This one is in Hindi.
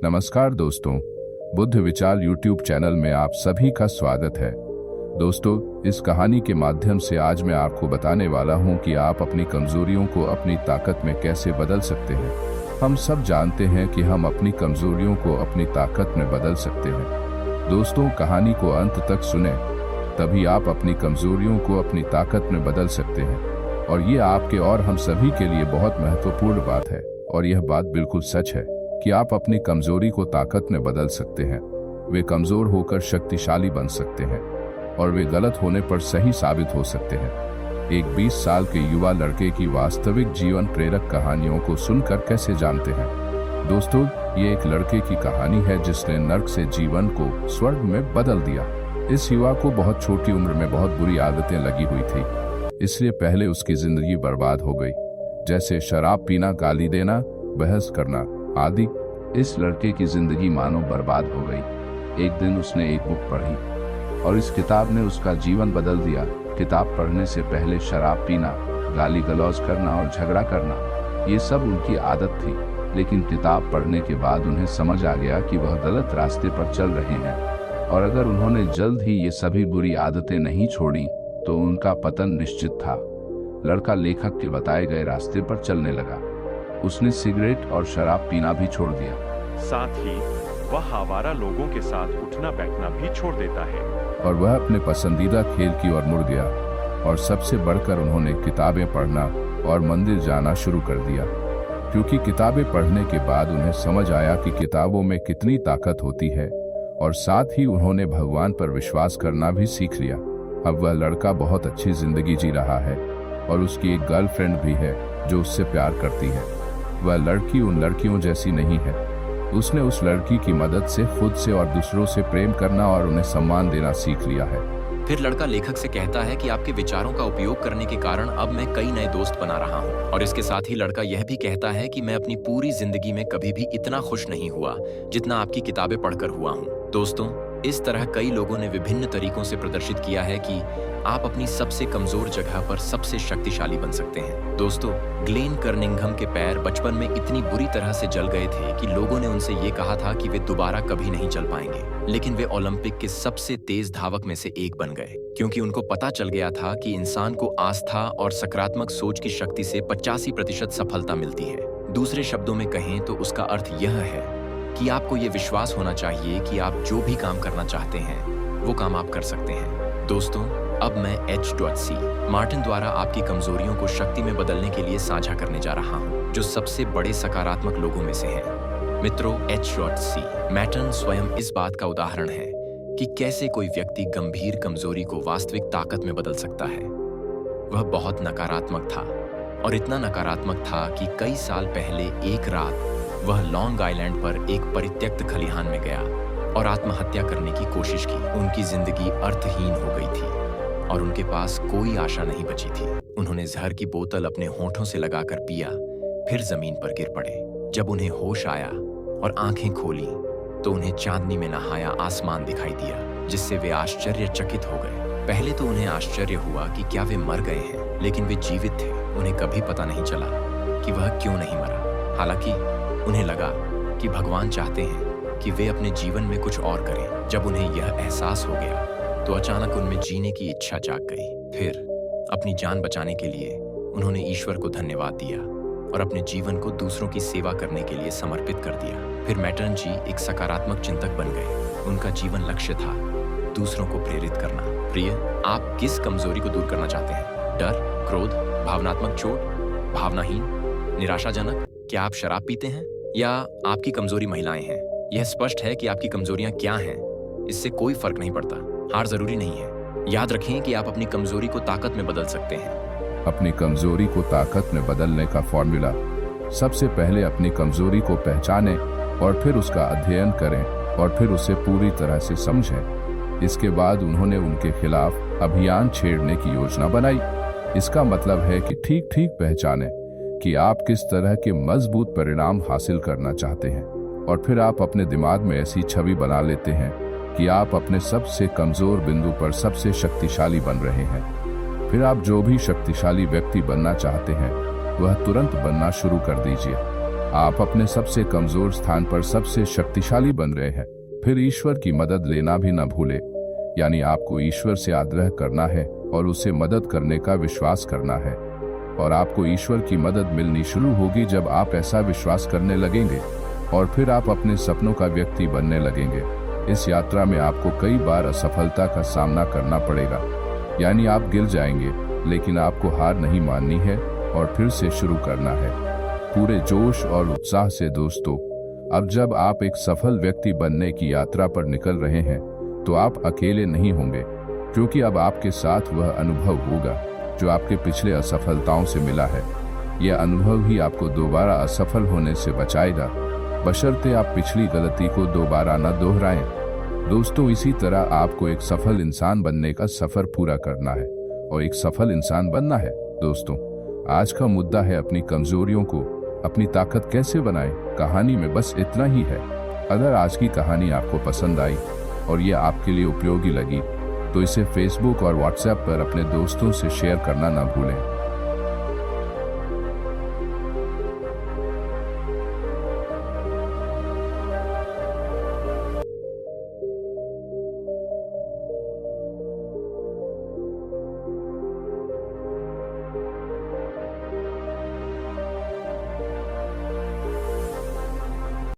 नमस्कार दोस्तों, बुद्ध विचार यूट्यूब चैनल में आप सभी का स्वागत है। दोस्तों, इस कहानी के माध्यम से आज मैं आपको बताने वाला हूं कि आप अपनी कमजोरियों को अपनी ताकत में कैसे बदल सकते हैं। हम सब जानते हैं कि हम अपनी कमजोरियों को अपनी ताकत में बदल सकते हैं। दोस्तों, कहानी को अंत तक सुने, तभी आप अपनी कमजोरियों को अपनी ताकत में बदल सकते हैं। और ये आपके और हम सभी के लिए बहुत महत्वपूर्ण बात है। और यह बात बिल्कुल सच है कि आप अपनी कमजोरी को ताकत में बदल सकते हैं। वे कमजोर होकर शक्तिशाली बन सकते हैं और वे गलत होने पर सही साबित हो सकते हैं। एक 20 साल के युवा लड़के की वास्तविक जीवन प्रेरक कहानियों को सुनकर कैसे जानते हैं। दोस्तों, ये एक लड़के की कहानी है जिसने नर्क से जीवन को स्वर्ग में बदल दिया। इस युवा को बहुत छोटी उम्र में बहुत बुरी आदतें लगी हुई थी, इसलिए पहले उसकी जिंदगी बर्बाद हो गई, जैसे शराब पीना, गाली देना, बहस करना आदि। इस लड़के की जिंदगी मानो बर्बाद हो गई। एक दिन उसने एक बुक पढ़ी और इस किताब ने उसका जीवन बदल दिया। किताब पढ़ने से पहले शराब पीना, गाली गलौज करना और झगड़ा करना, ये सब उनकी आदत थी। लेकिन किताब पढ़ने के बाद उन्हें समझ आ गया कि वह गलत रास्ते पर चल रहे हैं और अगर उन्होंने जल्द ही ये सभी बुरी आदतें नहीं छोड़ी तो उनका पतन निश्चित था। लड़का लेखक के बताए गए रास्ते पर चलने लगा। उसने सिगरेट और शराब पीना भी छोड़ दिया। साथ ही वह आवारा लोगों के साथ उठना बैठना भी छोड़ देता है और वह अपने पसंदीदा खेल की ओर मुड़ गया। और सबसे बढ़कर उन्होंने किताबें पढ़ना और मंदिर जाना शुरू कर दिया, क्योंकि किताबें पढ़ने के बाद उन्हें समझ आया कि किताबों में कितनी ताकत होती है। और साथ ही उन्होंने भगवान पर विश्वास करना भी सीख लिया। अब वह लड़का बहुत अच्छी जिंदगी जी रहा है और उसकी एक गर्लफ्रेंड भी है जो उससे प्यार करती है। वह लड़की उन लड़कियों जैसी नहीं है। उसने उस लड़की की मदद से खुद से और दूसरों से प्रेम करना और उन्हें सम्मान देना सीख लिया है। फिर लड़का लेखक से कहता है कि आपके विचारों का उपयोग करने के कारण अब मैं कई नए दोस्त बना रहा हूँ। और इसके साथ ही लड़का यह भी कहता है कि मैं अपनी पूरी जिंदगी में कभी भी इतना खुश नहीं हुआ जितना आपकी किताबें पढ़कर हुआ हूँ। दोस्तों, इस तरह कई लोगों ने विभिन्न तरीकों से प्रदर्शित किया है कि आप अपनी सबसे कमजोर जगह पर सबसे शक्तिशाली बन सकते हैं। दोस्तों, ग्लेन कर्निंघम के पैर बचपन में इतनी बुरी तरह से जल गए थे कि लोगों ने उनसे ये कहा था कि वे दोबारा कभी नहीं चल पाएंगे। लेकिन वे ओलंपिक के सबसे तेज धावक में से एक बन गए, क्योंकि उनको पता चल गया था कि इंसान को आस्था और सकारात्मक सोच की शक्ति से 85% सफलता मिलती है। दूसरे शब्दों में कहें तो उसका अर्थ यह है कि आपको ये विश्वास होना चाहिए कि आप जो भी काम करना चाहते हैं वो काम आप कर सकते हैं। दोस्तों, अब मैं H.C. मार्टिन द्वारा आपकी कमजोरियों को शक्ति में बदलने के लिए साझा करने जा रहा हूं, जो सबसे बड़े सकारात्मक लोगों में से हैं। मित्रों, H.C. मार्टिन स्वयं इस बात का उदाहरण है कि कैसे कोई व्यक्ति गंभीर कमजोरी को वास्तविक ताकत में बदल सकता है। वह बहुत नकारात्मक था और इतना नकारात्मक था कि कई साल पहले एक रात वह लॉन्ग आइलैंड पर एक परित्यक्त खलिहान में गया और आत्महत्या करने की कोशिश की। उनकी जिंदगी अर्थहीन हो गई थी और उनके पास कोई आशा नहीं बची थी। उन्होंने जहर की बोतल अपने होठों से लगाकर पिया, फिर जमीन पर गिर पड़े। जब उन्हें होश आया और आंखें खोली तो उन्हें चांदनी में नहाया आसमान दिखाई दिया, जिससे वे आश्चर्यचकित हो गए। पहले तो उन्हें आश्चर्य हुआ कि क्या वे मर गए हैं, लेकिन वे जीवित थे। उन्हें कभी पता नहीं चला कि वह क्यों नहीं मरा। हालांकि उन्हें लगा कि भगवान चाहते हैं कि वे अपने जीवन में कुछ और करें। जब उन्हें यह एहसास हो गया तो अचानक उनमें जीने की इच्छा जाग गई। फिर अपनी जान बचाने के लिए उन्होंने ईश्वर को धन्यवाद दिया और अपने जीवन को दूसरों की सेवा करने के लिए समर्पित कर दिया। फिर मैटर्न जी एक सकारात्मक चिंतक बन गए। उनका जीवन लक्ष्य था दूसरों को प्रेरित करना। प्रिय, आप किस कमजोरी को दूर करना चाहते हैं? डर, क्रोध, भावनात्मक चोट, भावनाहीन, निराशाजनक? क्या आप शराब पीते हैं या आपकी कमजोरी महिलाएं हैं? यह स्पष्ट है कि आपकी कमजोरियां क्या हैं, इससे कोई फर्क नहीं पड़ता। हार जरूरी नहीं है। याद रखें कि आप अपनी कमजोरी को ताकत में बदल सकते हैं। अपनी कमजोरी को ताकत में बदलने का फॉर्मूला: सबसे पहले अपनी कमजोरी को पहचानें और फिर उसका अध्ययन करें और फिर उसे पूरी तरह से समझें। इसके बाद उन्होंने उनके खिलाफ अभियान छेड़ने की योजना बनाई। इसका मतलब है कि ठीक पहचानें कि आप किस तरह के मजबूत परिणाम हासिल करना चाहते हैं और फिर आप अपने दिमाग में ऐसी छवि बना लेते हैं कि आप अपने सबसे कमजोर बिंदु पर सबसे शक्तिशाली बन रहे हैं। फिर आप जो भी शक्तिशाली व्यक्ति बनना चाहते हैं वह तुरंत बनना शुरू कर दीजिए। आप अपने सबसे कमजोर स्थान पर सबसे शक्तिशाली बन रहे हैं। फिर ईश्वर की मदद लेना भी न भूले, यानी आपको ईश्वर से आग्रह करना है और उसे मदद करने का विश्वास करना है। और आपको ईश्वर की मदद मिलनी शुरू होगी जब आप ऐसा विश्वास करने लगेंगे, और फिर आप अपने सपनों का व्यक्ति बनने लगेंगे। इस यात्रा में आपको कई बार असफलता का सामना करना पड़ेगा, यानी आप गिर जाएंगे, लेकिन आपको हार नहीं माननी है और फिर से शुरू करना है पूरे जोश और उत्साह से। दोस्तों, अब जब आप एक सफल व्यक्ति बनने की यात्रा पर निकल रहे हैं तो आप अकेले नहीं होंगे, क्योंकि अब आपके साथ वह अनुभव होगा जो आपके पिछले असफलताओं से मिला है। यह अनुभव ही आपको दोबारा असफल होने से बचाएगा, बशर्ते आप पिछली गलती को दोबारा न दोहराएं। दोस्तों, इसी तरह आपको एक सफल इंसान बनने का सफर पूरा करना है और एक सफल इंसान बनना है। दोस्तों, आज का मुद्दा है अपनी कमजोरियों को अपनी ताकत कैसे बनाएं। कहानी में बस इतना ही है। अगर आज की कहानी आपको पसंद आई और ये आपके लिए उपयोगी लगी तो इसे फेसबुक और व्हाट्सएप पर अपने दोस्तों से शेयर करना ना भूलें।